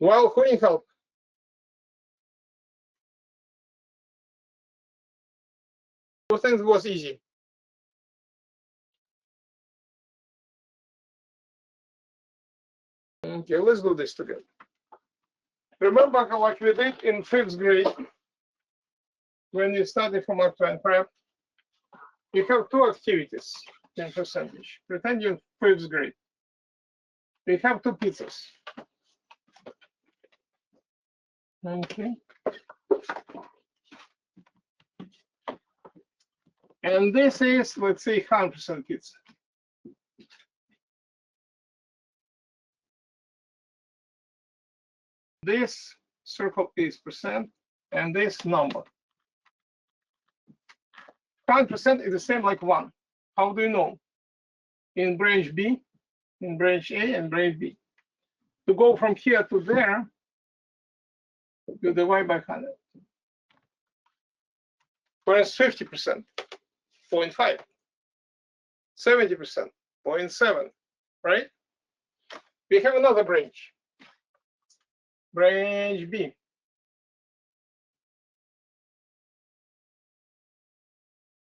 Well, who need help? Who thinks it was easy? Okay, let's do this together. Remember what we did in 5th grade when you study for Mark Twain prep? You have 2 activities in percentage. Pretend you're in 5th grade. We have 2 pizzas. Okay. And this is, let's say, 100% pizza. This circle is percent, and this number. 100% is the same like 1. How do you know? In branch B, in branch A, and branch B. To go from here to there, you divide by 100. Whereas 50%, 0.5. 70%, 0.7, right? We have another branch. Branch B.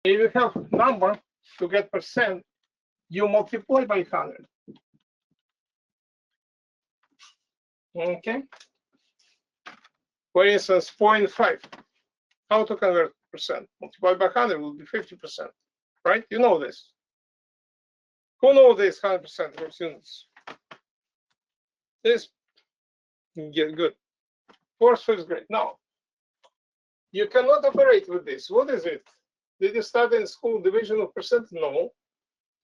If you have number to get percent, you multiply by 100. Okay. For instance, 0.5. How to convert percent? Multiply by 100 will be 50%, right? You know this. Who knows this 100% of students? This get good. 4th, 5th grade. Now, you cannot operate with this. What is it? Did you study in school division of percent? No.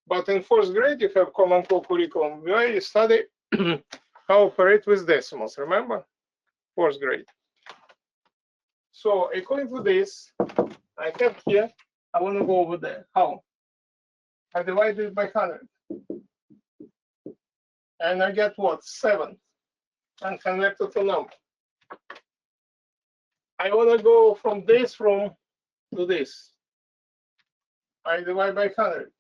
But in 4th grade, you have common core curriculum where you study how to operate with decimals. Remember? 4th grade. So according to this, I have here, I want to go over there. How? I divide it by 100. And I get what? 7. And convert it to number. I want to go from this room to this. I divide by 100.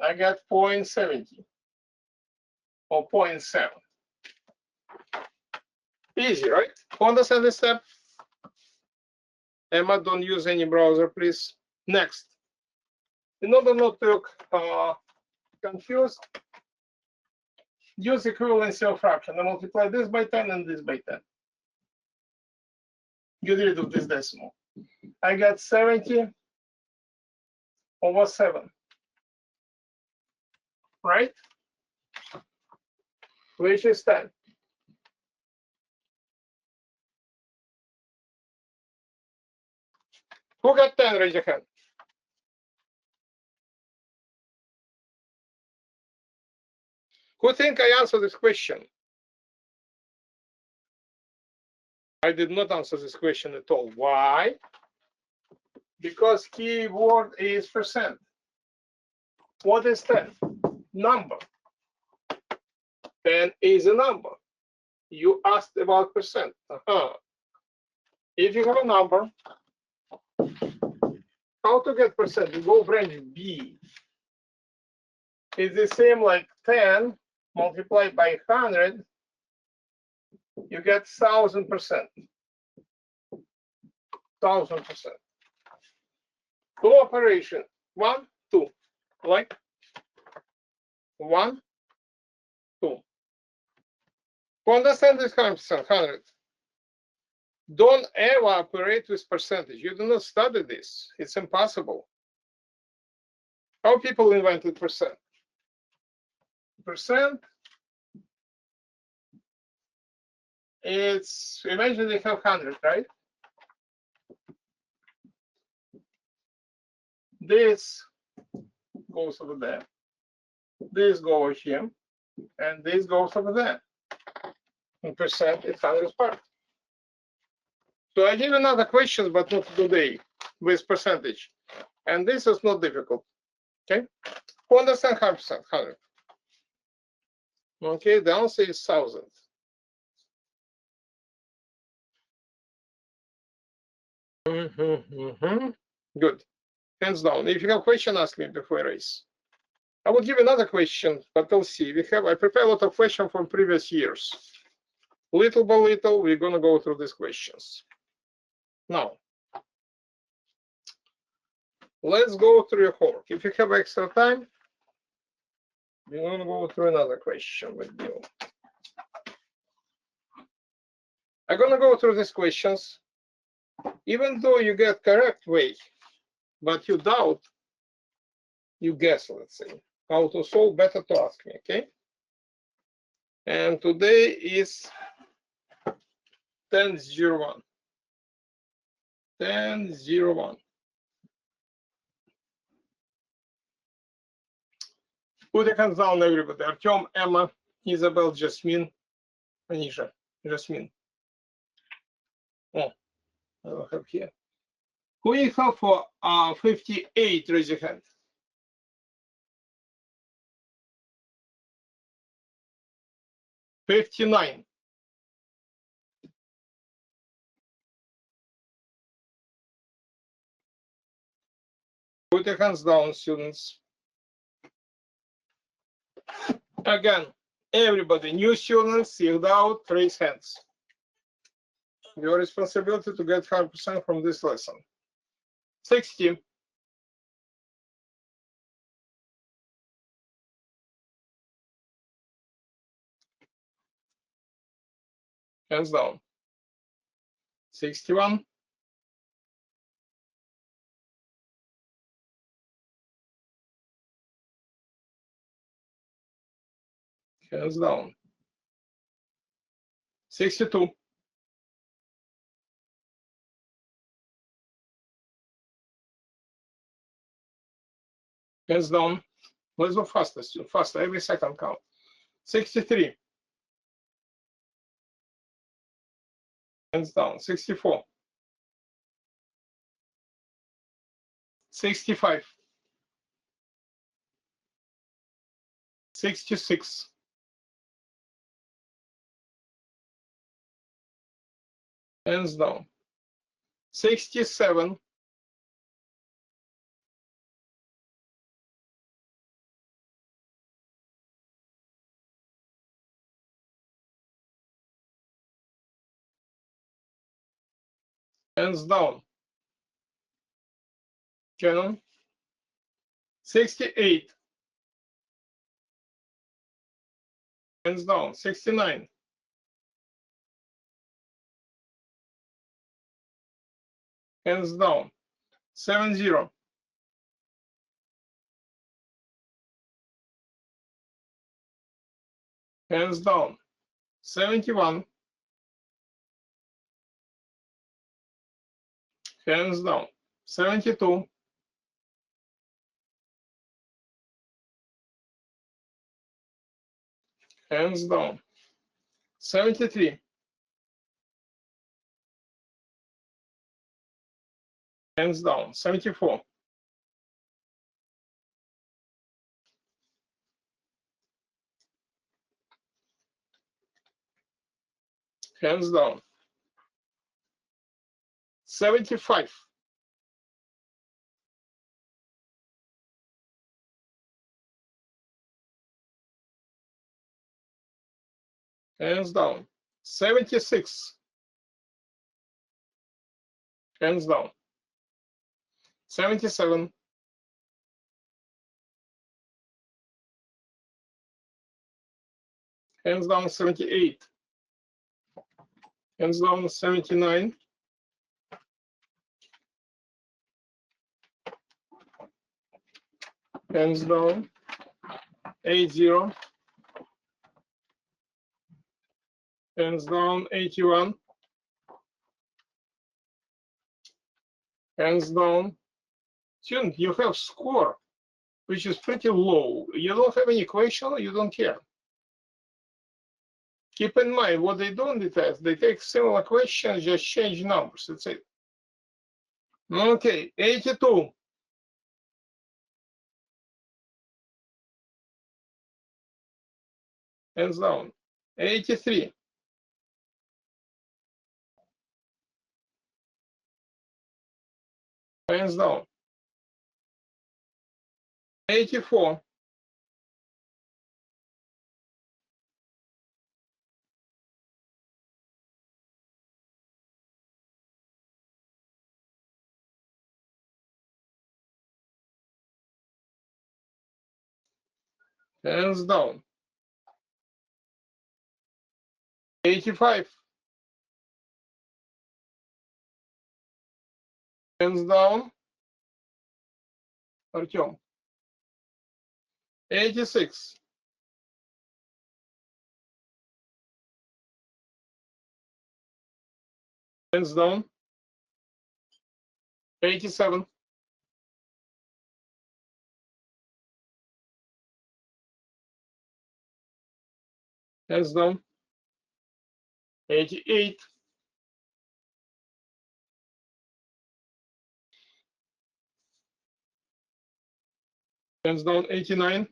I get 0.70 or 0.7. Easy, right? Understand this step? Emma, don't use any browser, please. Next. In order not to look confused, use equivalency of fraction. I multiply this by 10 and this by 10. Get rid of this decimal. I get 70 over 7. Right? Which is 10. Who got 10? Raise your hand. Who think I answered this question? I did not answer this question at all. Why? Because key word is percent. What is 10? Number. 10 is a number. You asked about percent. If you have a number, how to get percent? You go branch B. It's the same like 10 multiplied by 100. You get 1000%. 1000%. Cooperation. 1, 2. Like 1, 2. To understand this 100, don't ever operate with percentage. You do not study this. It's impossible. How people invented percent? Percent, it's, imagine they have 100, right? This goes over there. This goes over here. And this goes over there. In percent, it's 100 part. So I give another question, but not today, with percentage. And this is not difficult. Okay? Who understand 100%? 100. Okay, the answer is 1000. Good. Hands down. If you have a question, ask me before I raise. I will give another question, but we'll see. I prepared a lot of questions from previous years. Little by little, we're going to go through these questions. Now, let's go through your homework. If you have extra time, we're going to go through another question with you. I'm going to go through these questions, even though you get correct way, but you doubt, you guess, let's say, how to solve, better to ask me, okay? And today is 10:01. 10:01. Put your hands down, everybody. Artem, Emma, Isabel, Jasmine, Anisha, Jasmine. Oh, I don't have here. Who you have for 58? Raise your hand. 59. Put your hands down, students. Again, everybody, new students, sealed out, raise hands. Your responsibility to get 100% from this lesson. 60. Hands down. 61. Hands down. 62. Hands down. Let's go faster, student. Faster. Every second count. 63. Hands down. 64. 65. 66. Hands down. 67. 68. Hands down. 69. Hands down. 70. Hands down. 71. Hands down. 72. Hands down. 73. Hands down. 74. Hands down. 75. Hands down. 76. Hands down. 77. Hands down. 78. Hands down. 79. Hands down. 80. Hands down. 81. Hands down. Student, you have score, which is pretty low. You don't have any question, you don't care. Keep in mind what they do in the test. They take similar questions, just change numbers. That's it. Okay, 82. Hands down. 83. Hands down. 84. Hands down. 85. Hands down. Artyom. 86. Hands down. 87. Hands down. 88. Hands down. 89.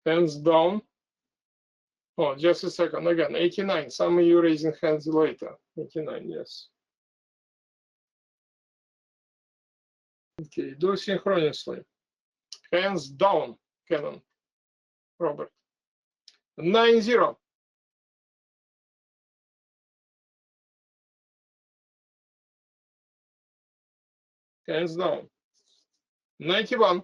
Hands down. Oh, just a second. Again, 89. Some of you raising hands later. 89, yes. Okay, do synchronously. Hands down, Canon. Robert. 90. Hands down. 91.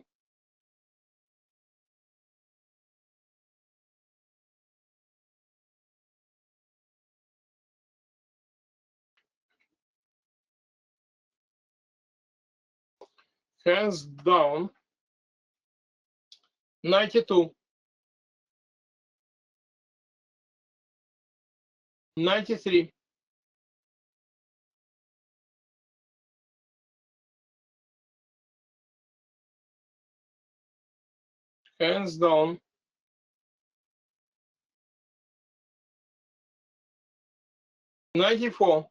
Hands down. 92. 93. Hands down. 94.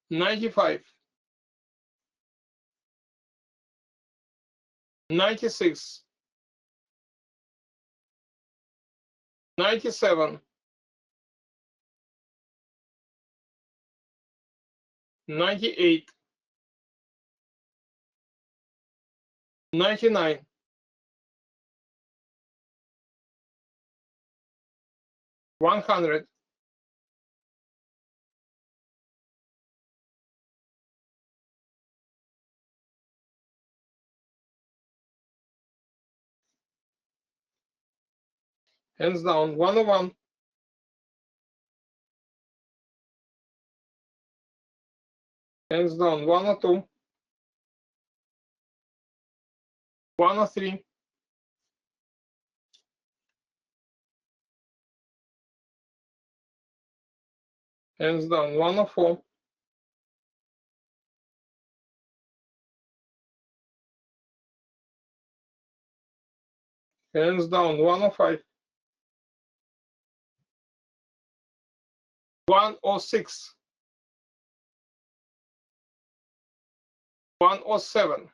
95. 96. 97. 98. 99. 100. Hands down. 101. Hands down. 102. 103. Hands down. 104. 105. 106. 107.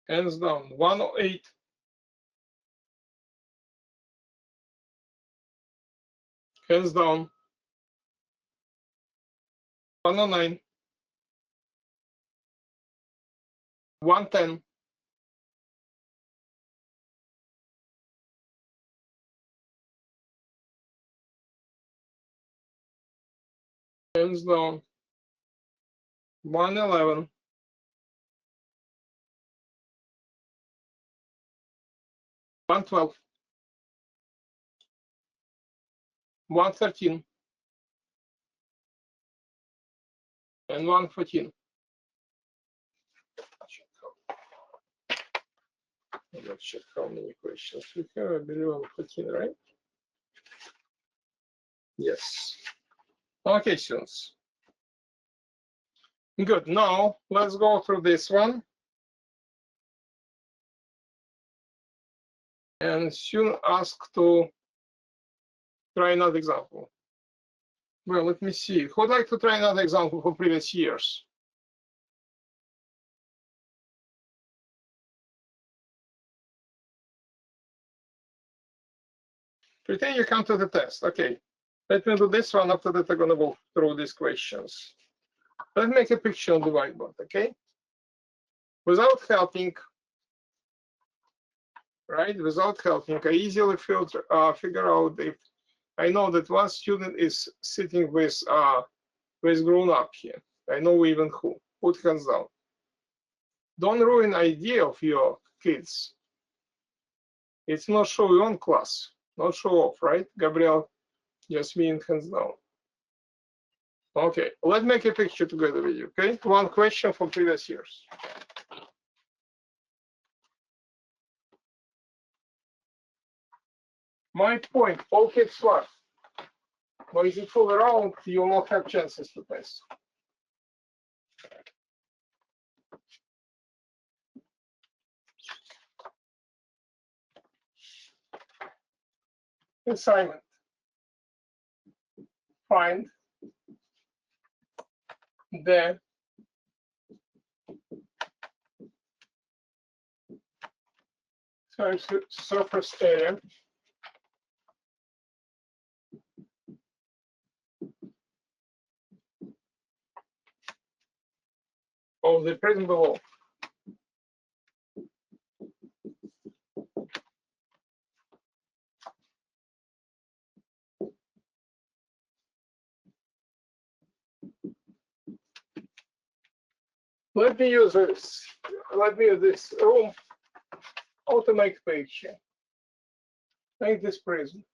Hands down. 108. Hands down. 109. 110. Hands down. 111. 112. 113. And 114. Let's check how many questions we have. I believe 114, right? Yes. Okay, students. Good. Now let's go through this one. And soon ask to try another example. Well, let me see. Who would like to try another example for previous years? Pretend you come to the test. Okay. Let me do this one. After that, I'm going to go through these questions. Let's make a picture on the whiteboard, okay? Without helping, right? Without helping, I easily figure out if I know that one student is sitting with grown up here. I know even who. Put hands down. Don't ruin idea of your kids. It's not show your own class, not show off, right? Gabriel, Jasmine, hands down. Okay, let's make a picture together with you, okay? One question from previous years. My point, all kids smart. But if you fool around, you will not have chances to pass. Assignment. Find the surface area of the prism below. Let me use this. Let me use this room. How to make picture? Make this prism.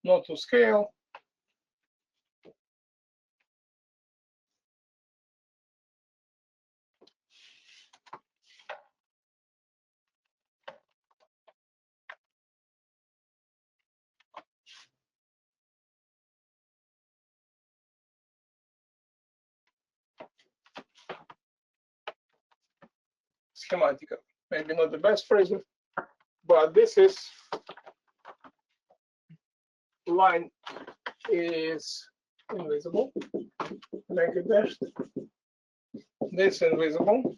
Not to scale. Schematica. Maybe not the best prism, but this is line is invisible. Make it dashed. This invisible,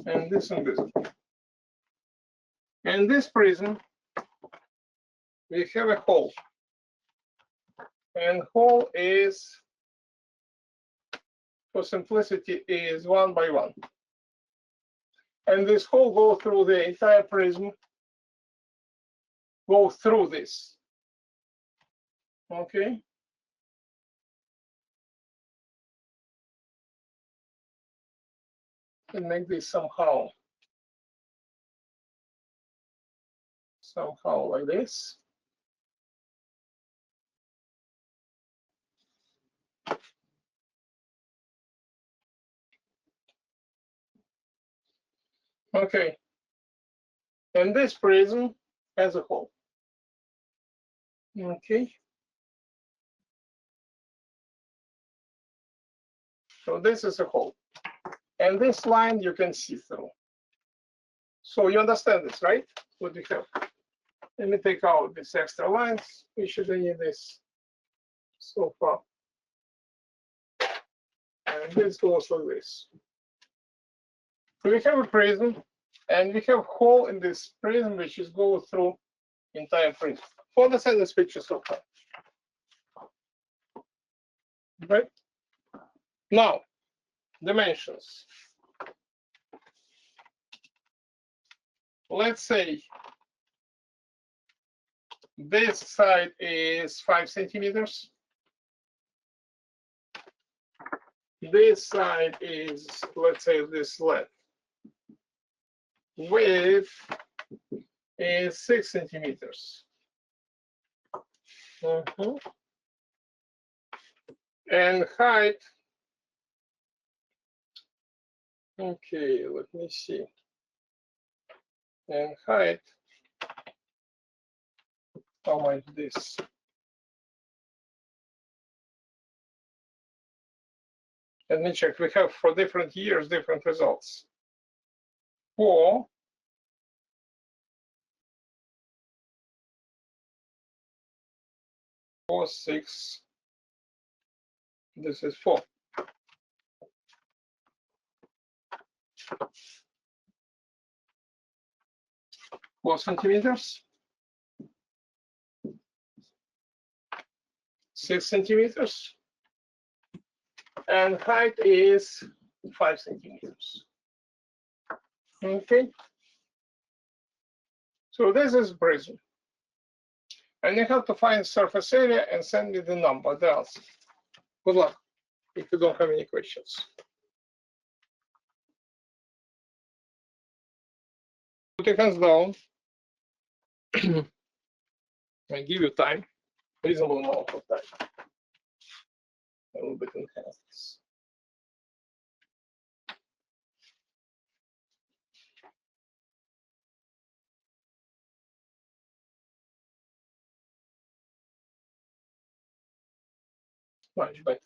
and this invisible. And this prism, we have a hole. And hole is, for simplicity, is 1 by 1. And this hole goes through the entire prism, go through this. Okay. And make this somehow like this. Okay. And this prism has a hole. Okay. So this is a hole. And this line you can see through. So you understand this, right? What we have. Let me take out these extra lines. We shouldn't need this so far. And this goes like this. So we have a prism, and we have hole in this prism which is go through entire prism. For the sentence picture so far. Right? Now, dimensions. Let's say this side is 5 centimeters. This side is, let's say, this length. Width is 6 centimeters. And height, okay, let me see. And height, how much this? Let me check. We have for different years, different results. 4, 4, 6. This is 4. Four centimeters. 6 centimeters. And height is 5 centimeters. Okay. So this is prism. And you have to find surface area and send me the number, the answer. Good luck, if you don't have any questions. Put your hands down. I give you time, reasonable amount of time. A little bit in hands. Much better.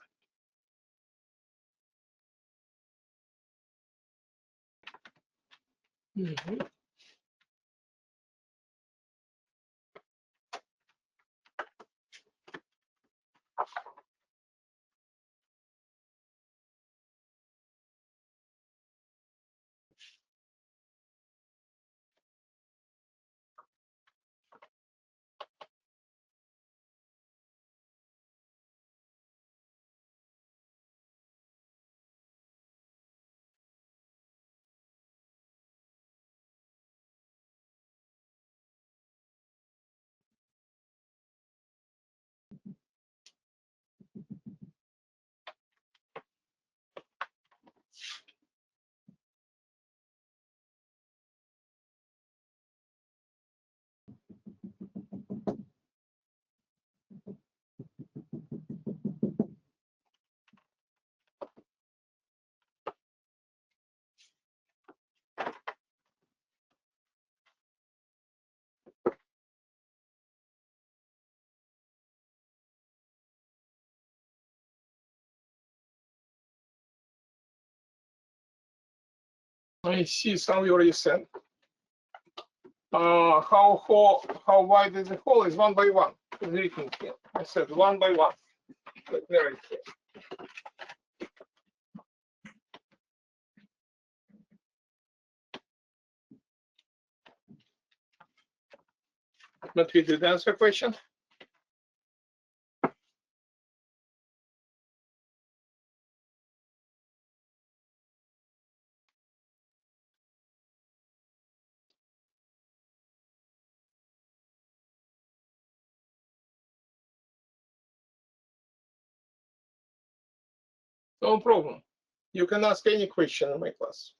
I see some you already sent. How wide is the hole? Is 1 by 1. It's written here. I said 1 by 1. Let me write here. But we did answer question. No problem. You can ask any question in my class.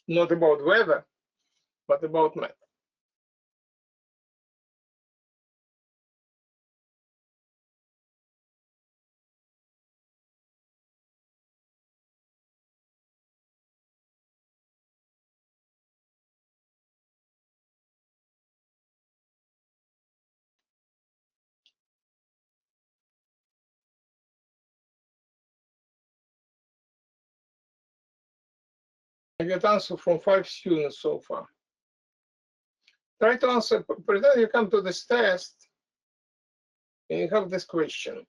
Not about weather, but about math. I get answer from 5 students so far. Try to answer, pretend you come to this test and you have this question.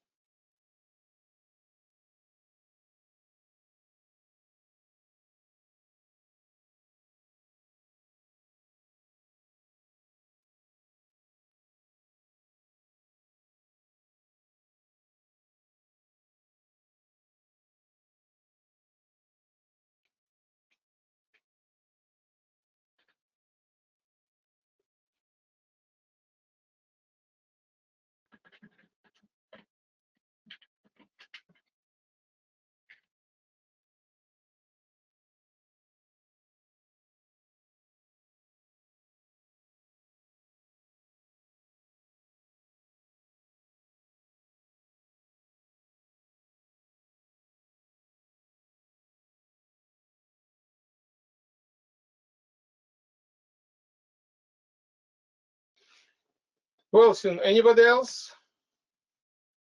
Well, soon, anybody else?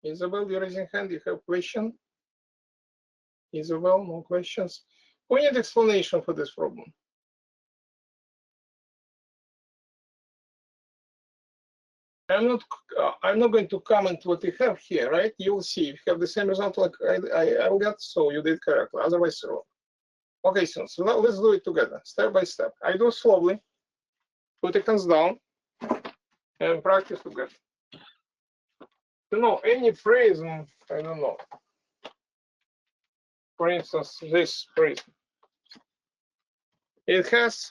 Isabel, you're raising hand, you have question? Isabel, no questions? We need explanation for this problem. I'm not going to comment what you have here, right? You'll see if you have the same result like I got, so you did correctly, otherwise wrong. Okay, so now let's do it together, step by step. I do slowly, put your hands down, and practice together. You know, any prism, I don't know, For instance, this prism. It has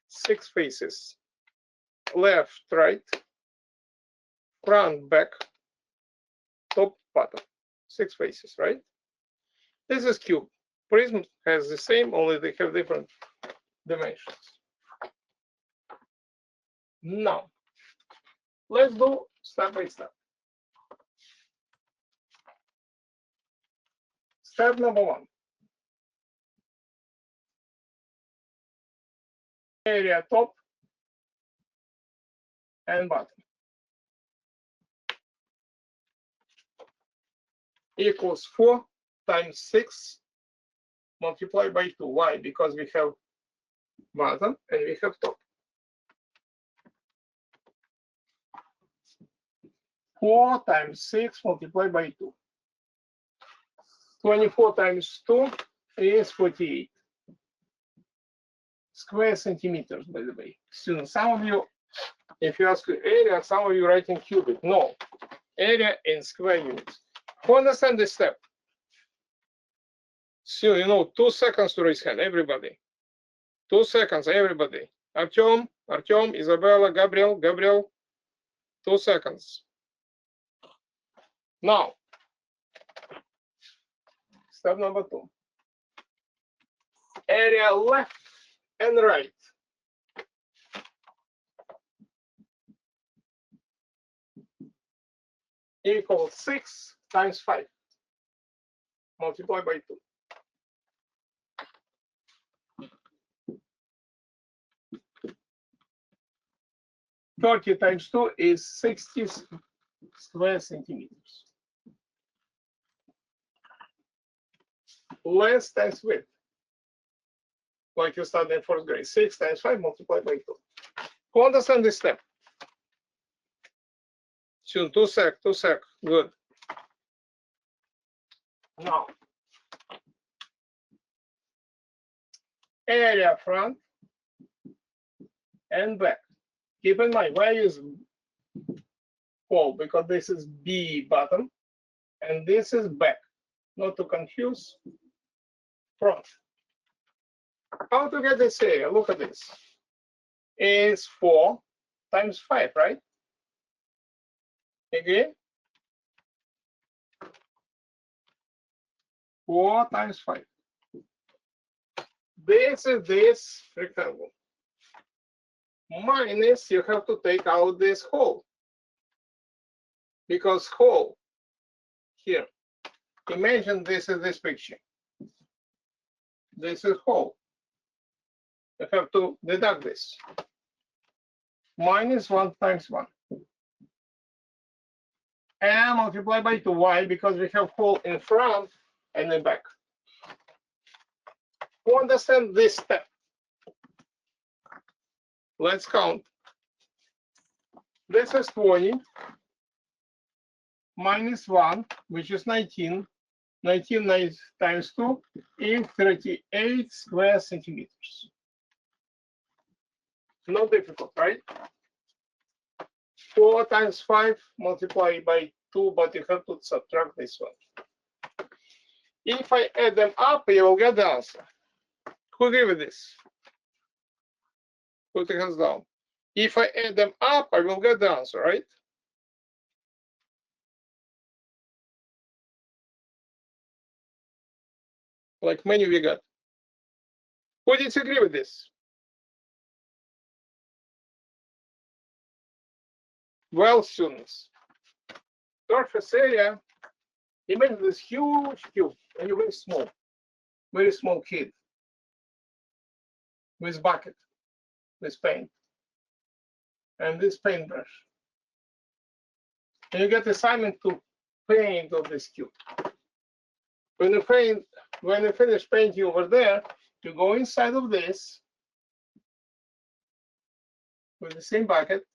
6 faces: left, right, front, back, top, bottom. 6 faces, right? This is cube. Prism has the same, only they have different dimensions. Now, let's do step by step. Step number 1. Area top and bottom equals 4 times 6 multiplied by 2. Why? Because we have bottom and we have top. 4 times 6 multiplied by 2. 24 times 2 is 48 square centimeters, by the way. Students, some of you, if you ask area, some of you writing cubic. No, area in square units. Who understand this step? So, 2 seconds to raise hand, everybody. 2 seconds, everybody. Artyom, Isabella, Gabriel, 2 seconds. Now, step number 2. Area left and right equals 6 times 5 multiplied by 2. Thirty times 2 is 60 square centimeters. Length times width, like you studied in 4th grade. 6 times 5 multiplied by 2. Who understand this step? Soon, 2 sec. Good. Now, area front and back. Keep in mind, why use whole? Because this is B bottom and this is back. Not to confuse front. How to get this area? Look at this. Is 4 times 5, right? Again, 4 times 5. This is this rectangle. Minus, you have to take out this hole. Because hole here. Imagine this is this picture. This is hole. You have to deduct this. Minus 1 times 1. And multiply by 2. Why? Because we have hole in front and in back. Who understand this step? Let's count. This is 20 minus 1, which is 19. 19 times 2 is 38 square centimeters. Not difficult, right? 4 times 5 multiplied by 2, but you have to subtract this one. If I add them up, you will get the answer. Who agree with this? Put your hands down. If I add them up, I will get the answer, right? Like many we got. Who disagree with this? Well, students, surface area, imagine this huge cube, and you're very small kid with bucket, with paint, and this paintbrush. And you get assignment to paint on this cube. When you finish painting over there, you go inside of this with the same bucket.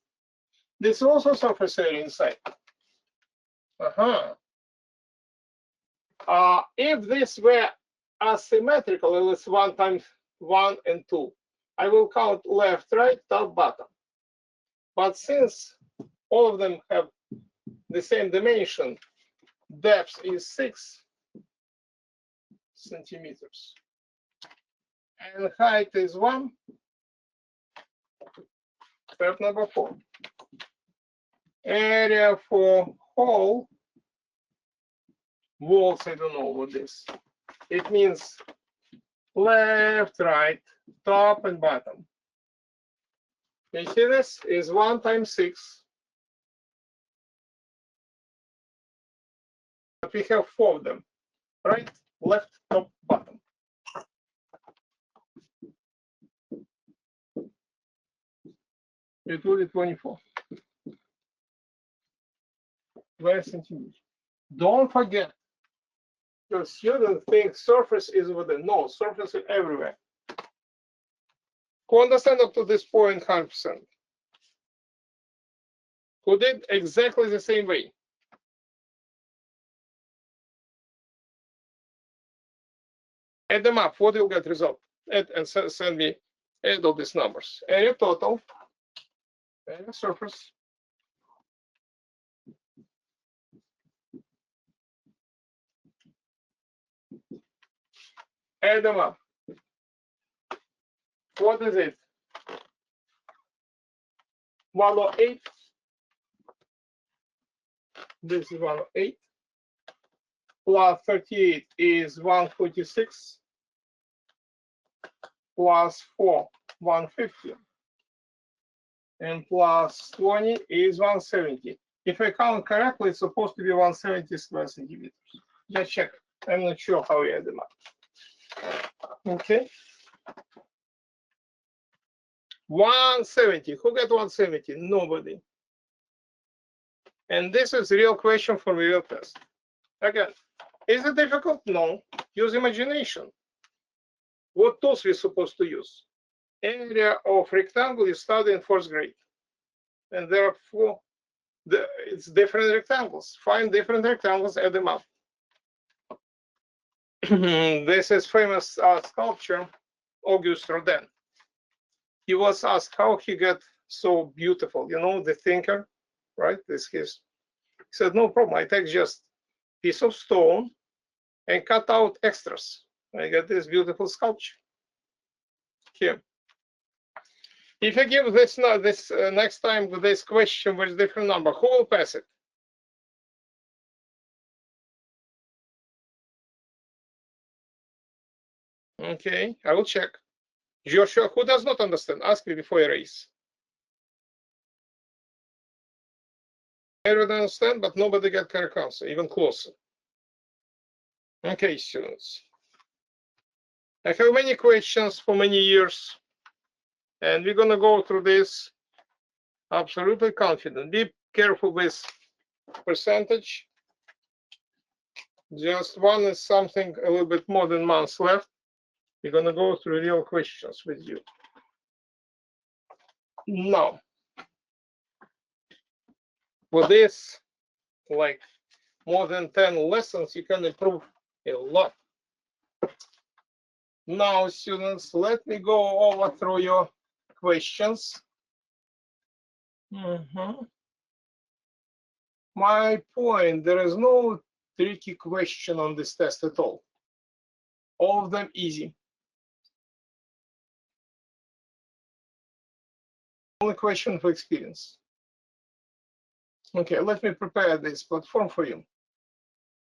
This is also surface area inside. If this were asymmetrical, it's 1 times 1 and 2. I will count left, right, top, bottom. But since all of them have the same dimension, depth is 6. centimeters. And height is 1. Step number 4. Area for hole, walls, I don't know what this. It means left, right, top, and bottom. You see this is 1 times 6. But we have 4 of them. Right, left, top, bottom. It will be 24. 12 centimeters. Don't forget, your student thinks surface is over there. No, surface is everywhere. Who understand up to this point 100%? Who did exactly the same way? Add them up. What you'll get result? Add and send me add all these numbers. Area total, area surface, add them up. What is it? 108. This is 108. Plus 38 is 146. Plus 4, 150. And plus 20 is 170. If I count correctly, it's supposed to be 170 square centimeters. Just check. I'm not sure how we add them up. Okay. 170. Who got 170? Nobody. And this is a real question for a real test. Again, is it difficult? No. Use imagination. What tools we're supposed to use? Area of rectangle you study in 4th grade. And there are 4. It's different rectangles. Find different rectangles, add them up. This is famous sculpture, Auguste Rodin. He was asked how he got so beautiful. You know, the thinker, right? This is. He said, no problem. I take just piece of stone and cut out extras. I get this beautiful sculpture here. If I give this next time with this question with different number, who will pass it? Okay, I will check. Joshua, who does not understand? Ask me before I raise. Everyone understand, but nobody got correct answer, even closer. Okay, students. I have many questions for many years, and we're going to go through this absolutely confident. Be careful with percentage. Just one is something a little bit more than months left. We're going to go through real questions with you. Now, for this, like more than 10 lessons, you can improve a lot. Now, students, let me go over through your questions. My point, there is no tricky question on this test at all. All of them easy. Only question for experience. Okay, let me prepare this platform for you.